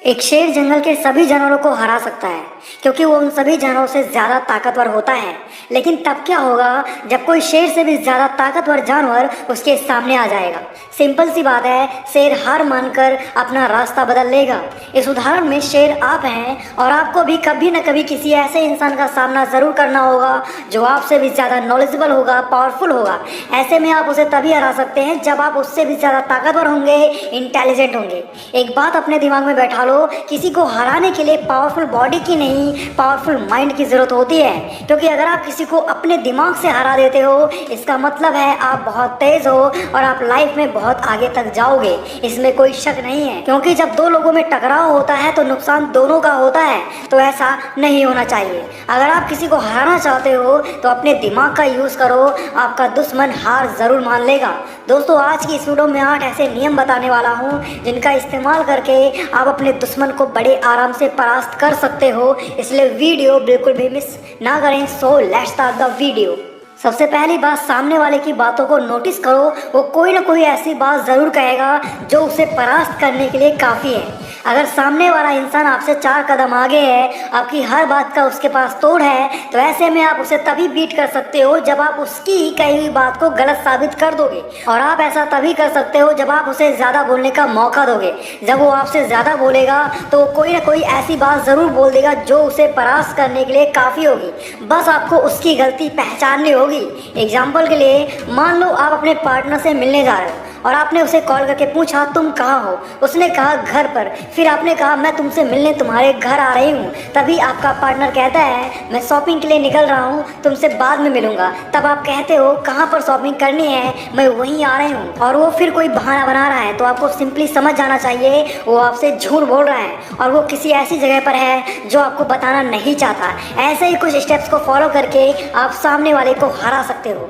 एक शेर जंगल के सभी जानवरों को हरा सकता है क्योंकि वो उन सभी जानवरों से ज़्यादा ताकतवर होता है। लेकिन तब क्या होगा जब कोई शेर से भी ज़्यादा ताकतवर जानवर उसके सामने आ जाएगा। सिंपल सी बात है, शेर हार मानकर अपना रास्ता बदल लेगा। इस उदाहरण में शेर आप हैं और आपको भी कभी न कभी किसी ऐसे इंसान का सामना ज़रूर करना होगा जो आपसे भी ज़्यादा नॉलेजेबल होगा, पावरफुल होगा। ऐसे में आप उसे तभी हरा सकते हैं जब आप उससे भी ज़्यादा ताकतवर होंगे, इंटेलिजेंट होंगे। एक बात अपने दिमाग में बैठा लो, किसी को हराने के लिए पावरफुल बॉडी की नहीं, पावरफुल माइंड की जरूरत होती है। क्योंकि अगर आप किसी को अपने दिमाग से हरा देते हो, इसका मतलब है आप बहुत तेज हो और आप लाइफ में बहुत आगे तक जाओगे। इसमें कोई शक नहीं है, क्योंकि जब दो लोगों में टकराव होता है तो नुकसान दोनों का होता है। तो ऐसा नहीं होना चाहिए। अगर आप किसी को हराना चाहते हो तो अपने दिमाग का यूज करो, आपका दुश्मन हार जरूर मान लेगा। दोस्तों, आज की इस वीडियो में 8 ऐसे नियम बताने वाला हूँ जिनका इस्तेमाल करके आप अपने दुश्मन को बड़े आराम से परास्त कर सकते हो। इसलिए वीडियो बिल्कुल भी मिस ना करें। So let's start the video. सबसे पहली बात, सामने वाले की बातों को नोटिस करो। वो कोई ना कोई ऐसी बात ज़रूर कहेगा जो उसे परास्त करने के लिए काफ़ी है। अगर सामने वाला इंसान आपसे 4 कदम आगे है, आपकी हर बात का उसके पास तोड़ है, तो ऐसे में आप उसे तभी बीट कर सकते हो जब आप उसकी ही कही हुई बात को गलत साबित कर दोगे। और आप ऐसा तभी कर सकते हो जब आप उसे ज़्यादा बोलने का मौका दोगे। जब वो आपसे ज़्यादा बोलेगा तो वो कोई ना कोई ऐसी बात ज़रूर बोल देगा जो उसे परास्त करने के लिए काफ़ी होगी। बस आपको उसकी गलती पहचाननी होगी। एग्जाम्पल के लिए, मान लो आप अपने पार्टनर से मिलने जा रहे हो और आपने उसे कॉल करके पूछा तुम कहाँ हो। उसने कहा घर पर। फिर आपने कहा मैं तुमसे मिलने तुम्हारे घर आ रही हूँ। तभी आपका पार्टनर कहता है मैं शॉपिंग के लिए निकल रहा हूँ, तुमसे बाद में मिलूंगा। तब आप कहते हो कहाँ पर शॉपिंग करनी है, मैं वहीं आ रही हूँ। और वो फिर कोई बहाना बना रहा है, तो आपको सिंपली समझ जाना चाहिए वो आपसे झूठ बोल रहा है और वो किसी ऐसी जगह पर है जो आपको बताना नहीं चाहता। ऐसे ही कुछ स्टेप्स को फॉलो करके आप सामने वाले को हरा सकते हो।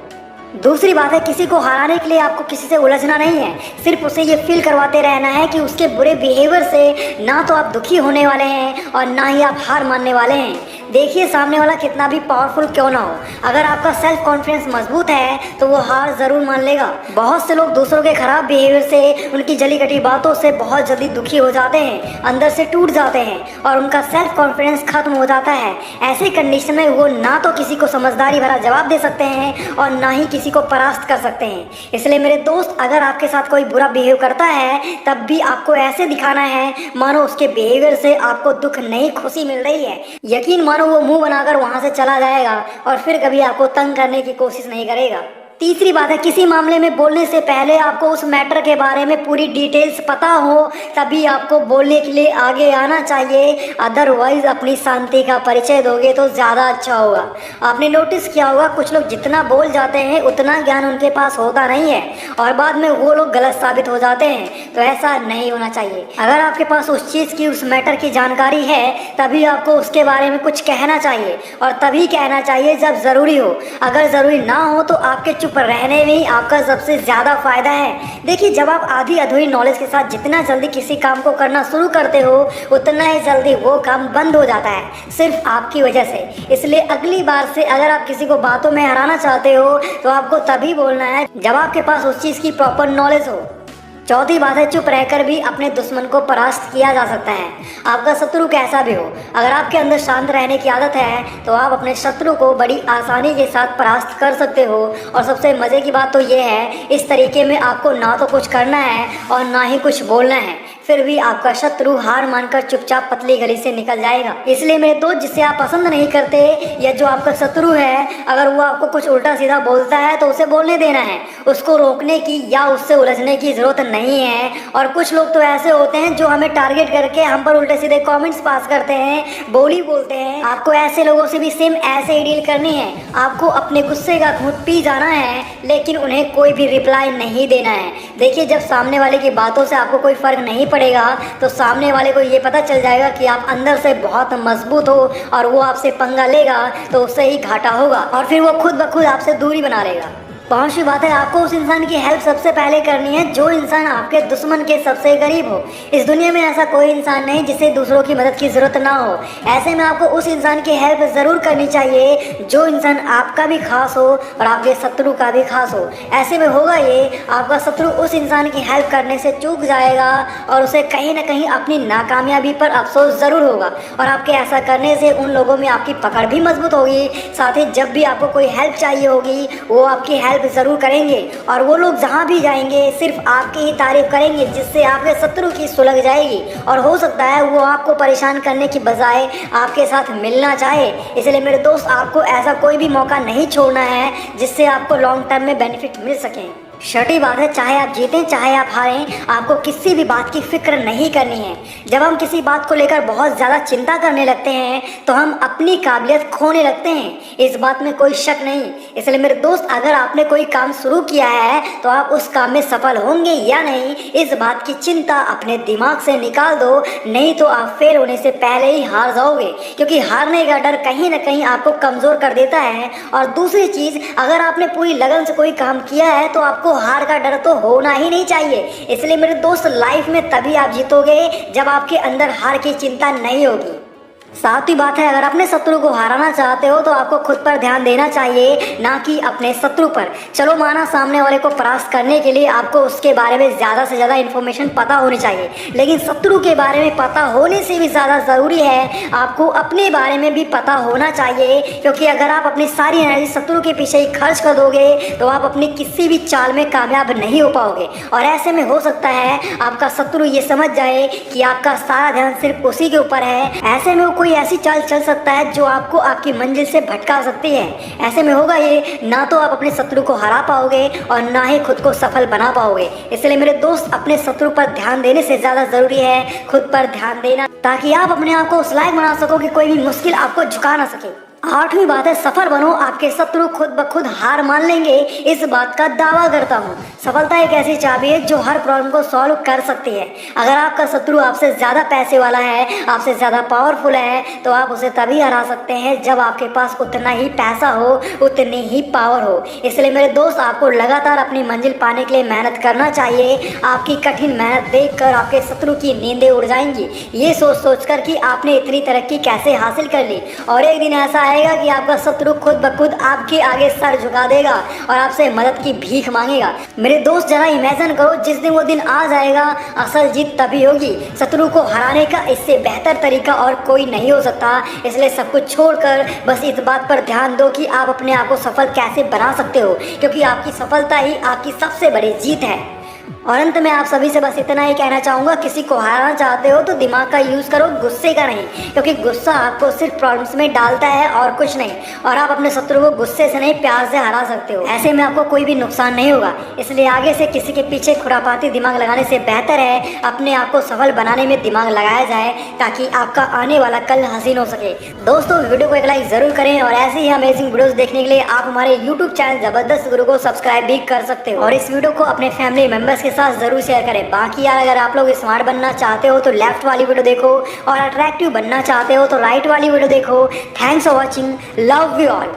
दूसरी बात है, किसी को हराने के लिए आपको किसी से उलझना नहीं है। सिर्फ उसे ये फील करवाते रहना है कि उसके बुरे बिहेवियर से ना तो आप दुखी होने वाले हैं और ना ही आप हार मानने वाले हैं। देखिए, सामने वाला कितना भी पावरफुल क्यों ना हो, अगर आपका सेल्फ कॉन्फिडेंस मजबूत है तो वो हार जरूर मान लेगा। बहुत से लोग दूसरों के खराब बिहेवियर से, उनकी जली कटी बातों से बहुत जल्दी दुखी हो जाते हैं, अंदर से टूट जाते हैं और उनका सेल्फ कॉन्फिडेंस खत्म हो जाता है। ऐसे कंडीशन में वो ना तो किसी को समझदारी भरा जवाब दे सकते हैं और ना ही किसी को परास्त कर सकते हैं। इसलिए मेरे दोस्त, अगर आपके साथ कोई बुरा बिहेव करता है तब भी आपको ऐसे दिखाना है मानो उसके बिहेवियर से आपको दुख नहीं, खुशी मिल रही है। यकीन मानो वो मुंह बनाकर वहां से चला जाएगा और फिर कभी आपको तंग करने की कोशिश नहीं करेगा। तीसरी बात है, किसी मामले में बोलने से पहले आपको उस मैटर के बारे में पूरी डिटेल्स पता हो, तभी आपको बोलने के लिए आगे आना चाहिए। अदरवाइज अपनी शांति का परिचय दोगे तो ज़्यादा अच्छा होगा। आपने नोटिस किया होगा, कुछ लोग जितना बोल जाते हैं उतना ज्ञान उनके पास होता नहीं है और बाद में वो लोग गलत साबित हो जाते हैं। तो ऐसा नहीं होना चाहिए। अगर आपके पास उस चीज़ की, उस मैटर की जानकारी है, तभी आपको उसके बारे में कुछ कहना चाहिए और तभी कहना चाहिए जब ज़रूरी हो। अगर ज़रूरी ना हो तो आपके चुप रहने में ही आपका सबसे ज़्यादा फायदा है। देखिए, जब आप आधी अधूरी नॉलेज के साथ जितना जल्दी किसी काम को करना शुरू करते हो, उतना ही जल्दी वो काम बंद हो जाता है, सिर्फ आपकी वजह से। इसलिए अगली बार से अगर आप किसी को बातों में हराना चाहते हो तो आपको तभी बोलना है जब आपके पास उस चीज़ की प्रॉपर नॉलेज हो। चौथी बात है, चुप रहकर भी अपने दुश्मन को परास्त किया जा सकता है। आपका शत्रु कैसा भी हो, अगर आपके अंदर शांत रहने की आदत है तो आप अपने शत्रु को बड़ी आसानी के साथ परास्त कर सकते हो। और सबसे मज़े की बात तो ये है, इस तरीके में आपको ना तो कुछ करना है और ना ही कुछ बोलना है, फिर भी आपका शत्रु हार मानकर चुपचाप पतली गली से निकल जाएगा। इसलिए मेरे दोस्त, जिसे आप पसंद नहीं करते या जो आपका शत्रु है, अगर वो आपको कुछ उल्टा सीधा बोलता है तो उसे बोलने देना है। उसको रोकने की या उससे उलझने की जरूरत नहीं है। और कुछ लोग तो ऐसे होते हैं जो हमें टारगेट करके हम पर उल्टे सीधे कमेंट्स पास करते हैं, बोली बोलते हैं। आपको ऐसे लोगों से भी सेम ऐसे ही डील करनी है। आपको अपने गुस्से का घूंट पी जाना है, लेकिन उन्हें कोई भी रिप्लाई नहीं देना है। देखिए, जब सामने वाले की बातों से आपको कोई फर्क नहीं पड़ेगा तो सामने वाले को ये पता चल जाएगा कि आप अंदर से बहुत मजबूत हो और वो आपसे पंगा लेगा तो उससे ही घाटा होगा और फिर वो खुद ब खुद आपसे दूरी बना लेगा। बहुत सी बात है, आपको उस इंसान की हेल्प सबसे पहले करनी है जो इंसान आपके दुश्मन के सबसे करीब हो। इस दुनिया में ऐसा कोई इंसान नहीं जिसे दूसरों की मदद की ज़रूरत ना हो। ऐसे में आपको उस इंसान की हेल्प ज़रूर करनी चाहिए जो इंसान आपका भी खास हो और आपके शत्रु का भी खास हो। ऐसे में होगा ये, आपका शत्रु उस इंसान की हेल्प करने से चूक जाएगा और उसे कहीं ना कहीं अपनी नाकामयाबी पर अफसोस ज़रूर होगा। और आपके ऐसा करने से उन लोगों में आपकी पकड़ भी मजबूत होगी। साथ ही जब भी आपको कोई हेल्प चाहिए होगी वो आपकी हेल्प ज़रूर करेंगे और वो लोग जहाँ भी जाएंगे सिर्फ आपकी ही तारीफ करेंगे, जिससे आपके शत्रु की सुलग जाएगी और हो सकता है वो आपको परेशान करने की बजाय आपके साथ मिलना चाहे। इसलिए मेरे दोस्त, आपको ऐसा कोई भी मौका नहीं छोड़ना है जिससे आपको लॉन्ग टर्म में बेनिफिट मिल सके। छठी बात है, चाहे आप जीतें चाहे आप हारें, आपको किसी भी बात की फिक्र नहीं करनी है। जब हम किसी बात को लेकर बहुत ज़्यादा चिंता करने लगते हैं तो हम अपनी काबिलियत खोने लगते हैं, इस बात में कोई शक नहीं। इसलिए मेरे दोस्त, अगर आपने कोई काम शुरू किया है तो आप उस काम में सफल होंगे या नहीं, इस बात की चिंता अपने दिमाग से निकाल दो, नहीं तो आप फेल होने से पहले ही हार जाओगे। क्योंकि हारने का डर कहीं ना कहीं आपको कमज़ोर कर देता है। और दूसरी चीज़, अगर आपने पूरी लगन से कोई काम किया है तो आपको हार का डर तो होना ही नहीं चाहिए। इसलिए मेरे दोस्त, लाइफ में तभी आप जीतोगे जब आपके अंदर हार की चिंता नहीं होगी। सातवीं बात है, अगर अपने शत्रु को हराना चाहते हो तो आपको खुद पर ध्यान देना चाहिए, ना कि अपने शत्रु पर। चलो माना सामने वाले को परास्त करने के लिए आपको उसके बारे में ज़्यादा से ज़्यादा इन्फॉर्मेशन पता होनी चाहिए, लेकिन शत्रु के बारे में पता होने से भी ज़्यादा ज़रूरी है आपको अपने बारे में भी पता होना चाहिए। क्योंकि अगर आप अपनी सारी एनर्जी शत्रु के पीछे ही खर्च कर दोगे तो आप अपनी किसी भी चाल में कामयाब नहीं हो पाओगे। और ऐसे में हो सकता है आपका शत्रु ये समझ जाए कि आपका सारा ध्यान सिर्फ उसी के ऊपर है। ऐसे में कोई ऐसी चाल चल सकता है जो आपको आपकी मंजिल से भटका सकती है। ऐसे में होगा ये, ना तो आप अपने शत्रु को हरा पाओगे और ना ही खुद को सफल बना पाओगे। इसलिए मेरे दोस्त, अपने शत्रु पर ध्यान देने से ज़्यादा ज़रूरी है खुद पर ध्यान देना, ताकि आप अपने आप को उस लायक बना सको कि कोई भी मुश्किल आपको झुका ना सके। आठवीं बात है, सफल बनो, आपके शत्रु खुद ब खुद हार मान लेंगे, इस बात का दावा करता हूँ। सफलता एक ऐसी चाबी है जो हर प्रॉब्लम को सॉल्व कर सकती है। अगर आपका शत्रु आपसे ज़्यादा पैसे वाला है, आपसे ज़्यादा पावरफुल है, तो आप उसे तभी हरा सकते हैं जब आपके पास उतना ही पैसा हो, उतनी ही पावर हो। इसलिए मेरे दोस्त, आपको लगातार अपनी मंजिल पाने के लिए मेहनत करना चाहिए। आपकी कठिन मेहनत देखकर आपके शत्रु की नींदें उड़ जाएंगी, ये सोच कर कि आपने इतनी तरक्की कैसे हासिल कर ली। और एक दिन ऐसा आएगा कि आपका शत्रु खुद ब खुद आपके आगे सर झुका देगा और आपसे मदद की भीख मांगेगा। मेरे दोस्त, जरा इमेजिन करो, जिस दिन वो दिन आ जाएगा, असल जीत तभी होगी। शत्रु को हराने का इससे बेहतर तरीका और कोई नहीं हो सकता। इसलिए सब कुछ छोड़कर बस इस बात पर ध्यान दो कि आप अपने आप को सफल कैसे बना सकते हो, क्योंकि आपकी सफलता ही आपकी सबसे बड़ी जीत है। और अंत में आप सभी से बस इतना ही कहना चाहूँगा, किसी को हराना चाहते हो तो दिमाग का यूज़ करो, गुस्से का नहीं, क्योंकि गुस्सा आपको सिर्फ प्रॉब्लम्स में डालता है और कुछ नहीं। और आप अपने शत्रु को गुस्से से नहीं, प्यार से हरा सकते हो। ऐसे में आपको कोई भी नुकसान नहीं होगा। इसलिए आगे से किसी के पीछे खुरापाती दिमाग लगाने से बेहतर है अपने आप को सफल बनाने में दिमाग लगाया जाए, ताकि आपका आने वाला कल हसीन हो सके। दोस्तों, वीडियो को एक लाइक ज़रूर करें और ऐसे ही अमेजिंग वीडियोज़ देखने के लिए आप हमारे यूट्यूब चैनल ज़बरदस्त गुरु को सब्सक्राइब भी कर सकते हो और इस वीडियो को अपने फैमिली मेम्बर्स के साथ जरूर शेयर करें। बाकी यार, अगर आप लोग स्मार्ट बनना चाहते हो तो लेफ्ट वाली वीडियो देखो और अट्रैक्टिव बनना चाहते हो तो राइट वाली वीडियो देखो। Thanks for watching, love you all.